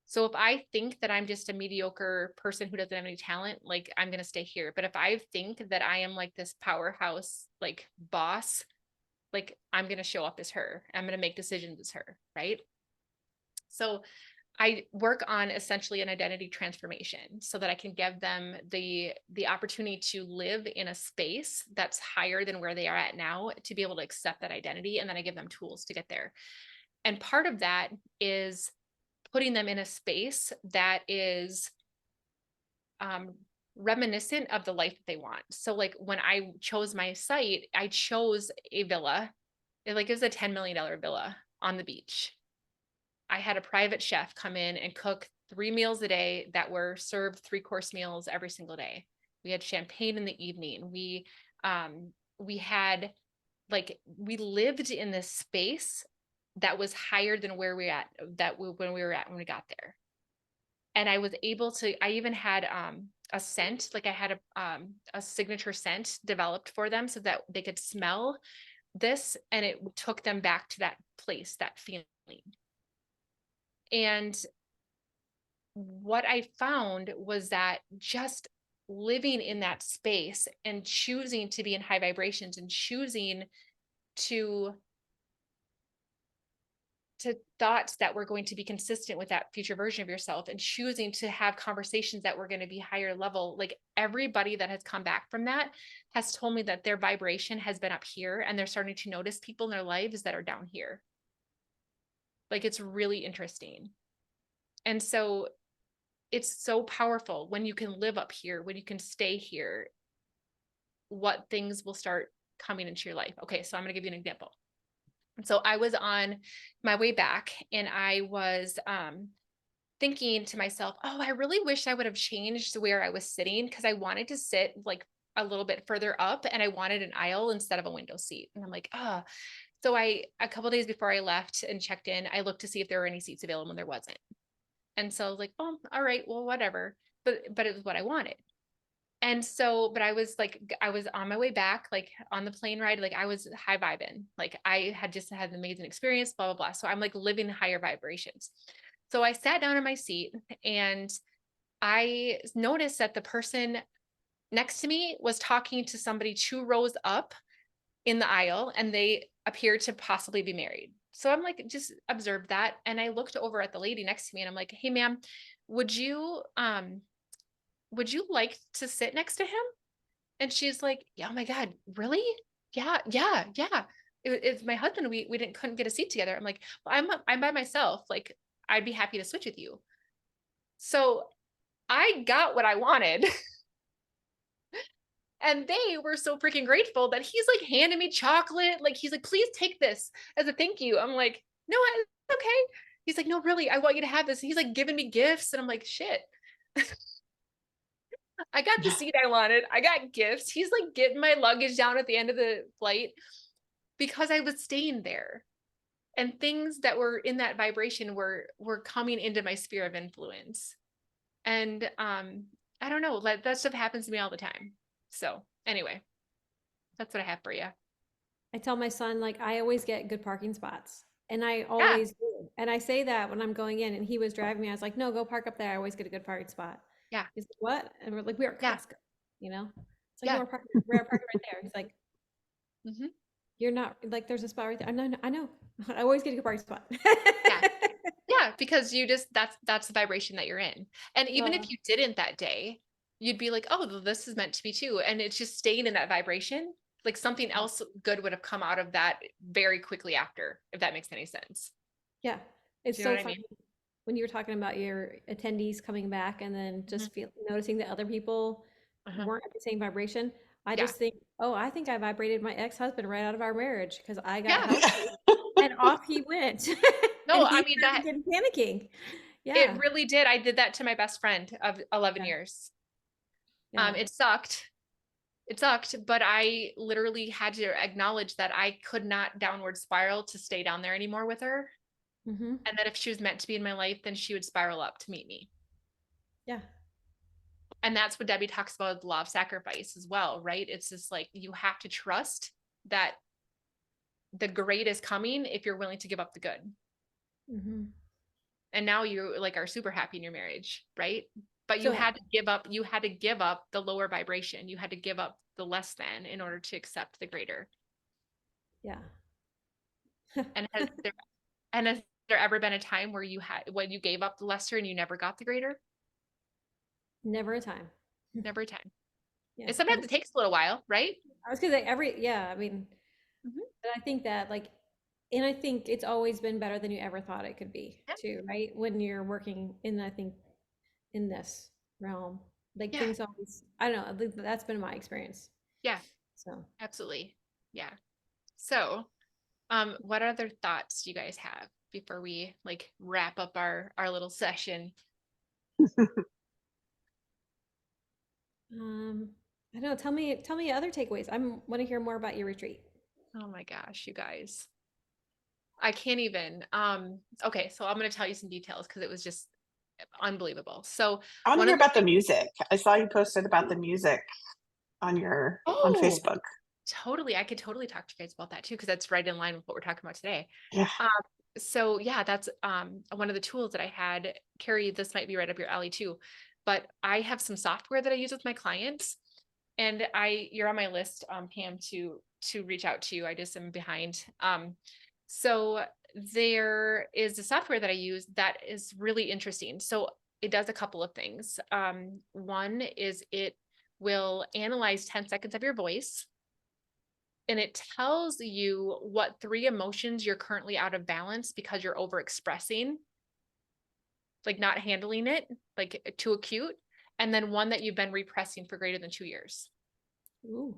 So if I think that I'm just a mediocre person who doesn't have any talent, like, I'm going to stay here. But if I think that I am like this powerhouse, like, boss, like, I'm going to show up as her. I'm going to make decisions as her. Right. So I work on essentially an identity transformation so that I can give them the opportunity to live in a space that's higher than where they are at now, to be able to accept that identity. And then I give them tools to get there. And part of that is putting them in a space that is reminiscent of the life that they want. So like, when I chose my site, I chose a villa. It was a $10 million villa on the beach. I had a private chef come in and cook 3 meals a day that were served 3-course meals every single day. We had champagne in the evening. We had, like, we lived in this space that was higher than where we at when we got there. And I was able to, I even had a scent, like I had a signature scent developed for them so that they could smell this, and it took them back to that place, that feeling. And what I found was that just living in that space and choosing to be in high vibrations and choosing to thoughts that were going to be consistent with that future version of yourself, and choosing to have conversations that were going to be higher level. Like, everybody that has come back from that has told me that their vibration has been up here, and they're starting to notice people in their lives that are down here. Like, it's really interesting. And so it's so powerful when you can live up here, when you can stay here, what things will start coming into your life. Okay, so I'm going to give you an example. So I was on my way back, and I was thinking to myself, oh, I really wish I would have changed where I was sitting, because I wanted to sit like a little bit further up, and I wanted an aisle instead of a window seat. And I'm like, so a couple of days before I left and checked in, I looked to see if there were any seats available, and there wasn't. And so I was like, oh, all right, well, whatever. But it was what I wanted. And so, but I was on my way back, like on the plane ride, like I was high vibing, like I had just had an amazing experience, blah, blah, blah. So I'm like living higher vibrations. So I sat down in my seat and I noticed that the person next to me was talking to somebody 2 rows up in the aisle and they appeared to possibly be married. So I'm like, just observed that. And I looked over at the lady next to me and I'm like, hey ma'am, would you like to sit next to him? And she's like, yeah, oh my God, really? Yeah, yeah, yeah. It's my husband. We couldn't get a seat together. I'm like, well, I'm by myself. Like, I'd be happy to switch with you. So I got what I wanted. And they were so freaking grateful that he's like handing me chocolate. Like, he's like, please take this as a thank you. I'm like, no, it's okay. He's like, no, really, I want you to have this. He's like giving me gifts. And I'm like, shit. I got the seat I wanted. I got gifts. He's like getting my luggage down at the end of the flight because I was staying there. And things that were in that vibration were coming into my sphere of influence. And I don't know, that stuff happens to me all the time. So anyway, that's what I have for you. I tell my son, like, I always get good parking spots. And I Yeah. always do. And I say that when I'm going in and he was driving me, I was like, no, go park up there. I always get a good parking spot. Yeah. He's like, what? And we're like, we're at Yeah. Costco, you know? It's like, Yeah. no, we're parking right there. He's like, Mhm. you're not, like, there's a spot right there. I know. I always get a good parking spot. Yeah. Yeah, because you just that's the vibration that you're in. And even if you didn't that day, you'd be like, oh, this is meant to be too. And it's just staying in that vibration. Like something else good would have come out of that very quickly after, if that makes any sense. Yeah. It's Do you know so what I funny mean? when you were talking about your attendees coming back and then just noticing that other people Uh-huh. weren't at the same vibration. I Yeah. just think, oh, I think I vibrated my ex-husband right out of our marriage because I got Yeah. healthy and off he went. No, And he I mean that started panicking. it Yeah. really did. I did that to my best friend of 11 Yeah. years. Yeah. It sucked. It sucked, but I literally had to acknowledge that I could not downward spiral to stay down there anymore with her. Mm-hmm. And that if she was meant to be in my life, then she would spiral up to meet me. Yeah. And that's what Debbie talks about, the law of sacrifice as well, right? It's just like you have to trust that the great is coming if you're willing to give up the good. Mm-hmm. And now you like are super happy in your marriage, right? But you So had to give up the lower vibration. You had to give up the less than in order to accept the greater. yeah. And has there ever been a time where when you gave up the lesser and you never got the greater? Never a time. Never a time. Yeah. And sometimes it takes a little while, right? I was gonna say I mean, Mhm. but I think that like, and I think it's always been better than you ever thought it could be Yeah. too, right? When you're working in, I think, in this realm, like Yeah. things always, I don't know, at least that's been my experience. Yeah, So absolutely. Yeah. So, what other thoughts do you guys have before we like wrap up our little session? I don't know, tell me other takeaways. I want to hear more about your retreat. Oh my gosh, you guys. I can't even. Okay, so I'm going to tell you some details because it was just unbelievable. So, I want to one hear of the about the music. I saw you posted about the music on on Oh, Facebook. totally. I could totally talk to you guys about that too, because that's right in line with what we're talking about today. Yeah. So yeah, that's one of the tools that I had. Carrie, this might be right up your alley too, but I have some software that I use with my clients, and you're on my list, Pam, to reach out to you. I just am behind. So there is a software that I use that is really interesting. So it does a couple of things. One is it will analyze 10 seconds of your voice, and it tells you what 3 emotions you're currently out of balance because you're overexpressing, like not handling it, like too acute, and then one that you've been repressing for greater than 2 years. Ooh.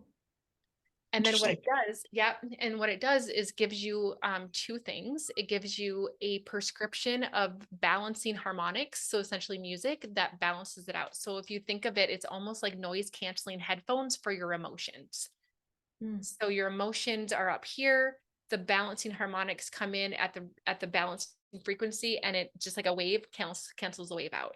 And then what it Interesting. does, and what it does is gives you 2 things. It gives you a prescription of balancing harmonics, so essentially music that balances it out. So if you think of it, it's almost like noise canceling headphones for your emotions. Mm. So your emotions are up here, the balancing harmonics come in at the balanced frequency, and it just like a wave cancels the wave out.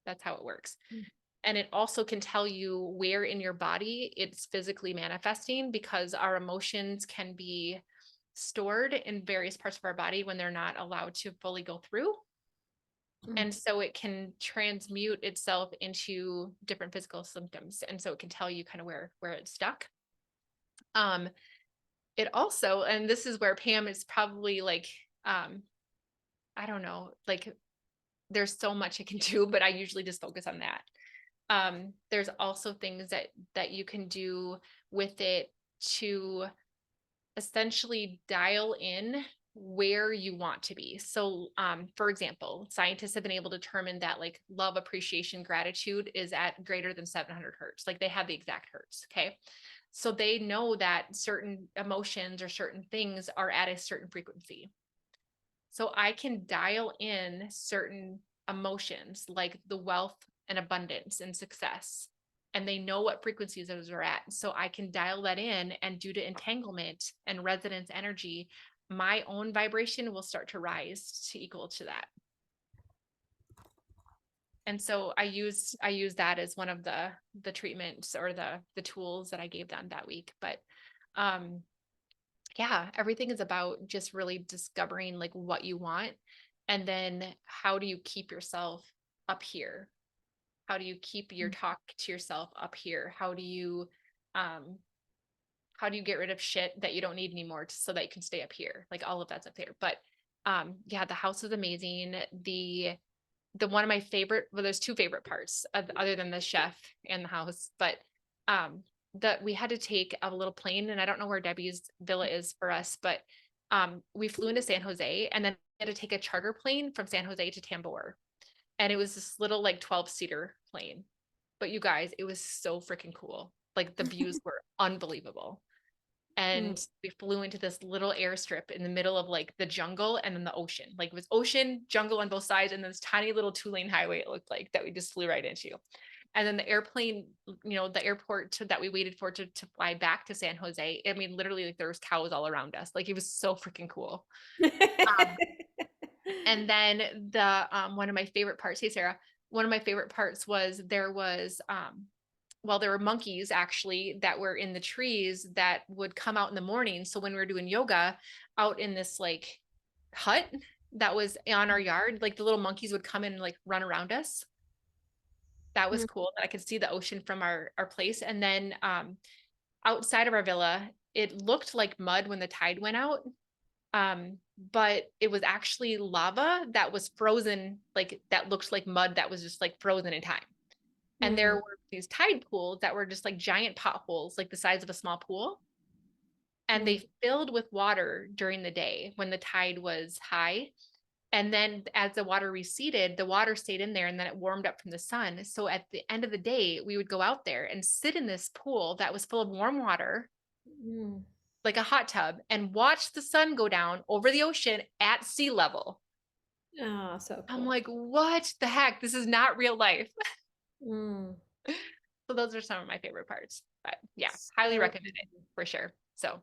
That's how it works. Mm. And it also can tell you where in your body it's physically manifesting, because our emotions can be stored in various parts of our body when they're not allowed to fully go through. And so it can transmute itself into different physical symptoms. And so it can tell you kind of where it's stuck. It also, and this is where Pam is probably like, I don't know, like there's so much it can do, but I usually just focus on that. There's also things that you can do with it to essentially dial in where you want to be. So, for example, scientists have been able to determine that like love, appreciation, gratitude is at greater than 700 hertz. Like they have the exact hertz. Okay. So they know that certain emotions or certain things are at a certain frequency. So I can dial in certain emotions like the wealth and abundance and success. And they know what frequencies those are at. So I can dial that in, and due to entanglement and resonance energy, my own vibration will start to rise to equal to that. And so I use that as one of the treatments or the tools that I gave them that week. But yeah, everything is about just really discovering like what you want, and then how do you keep yourself up here? How do you keep your talk to yourself up here? How do you get rid of shit that you don't need anymore so that you can stay up here? Like all of that's up there. But yeah, the house is amazing. The one of my favorite, well, there's two favorite parts other than the chef and the house, but that we had to take a little plane, and I don't know where Debbie's villa is for us, but we flew into San Jose, and then we had to take a charter plane from San Jose to Tambor. And it was this little like 12-seater plane. But you guys, it was so freaking cool. Like the views were unbelievable. And we flew into this little airstrip in the middle of like the jungle and then the ocean. Like it was ocean, jungle on both sides, and this tiny little 2-lane highway it looked like that we just flew right into. And then the airplane, the airport that we waited for to fly back to San Jose. I mean, literally like there was cows all around us. Like it was so freaking cool. And then the one of my favorite parts, hey Sarah, one of my favorite parts was there were monkeys actually that were in the trees that would come out in the morning. So when we were doing yoga out in this like hut that was on our yard, like the little monkeys would come in and like run around us. That was cool that I could see the ocean from our place. And then outside of our villa, it looked like mud when the tide went out. But it was actually lava that was frozen, like that looked like mud that was just like frozen in time. And there were these tide pools that were just like giant potholes, like the size of a small pool. And they filled with water during the day when the tide was high. And then as the water receded, the water stayed in there, and then it warmed up from the sun. So at the end of the day, we would go out there and sit in this pool that was full of warm water, like a hot tub, and watch the sun go down over the ocean at sea level. Oh, so cool. I'm like, what the heck? This is not real life. So those are some of my favorite parts. But yeah, highly recommend it for sure. So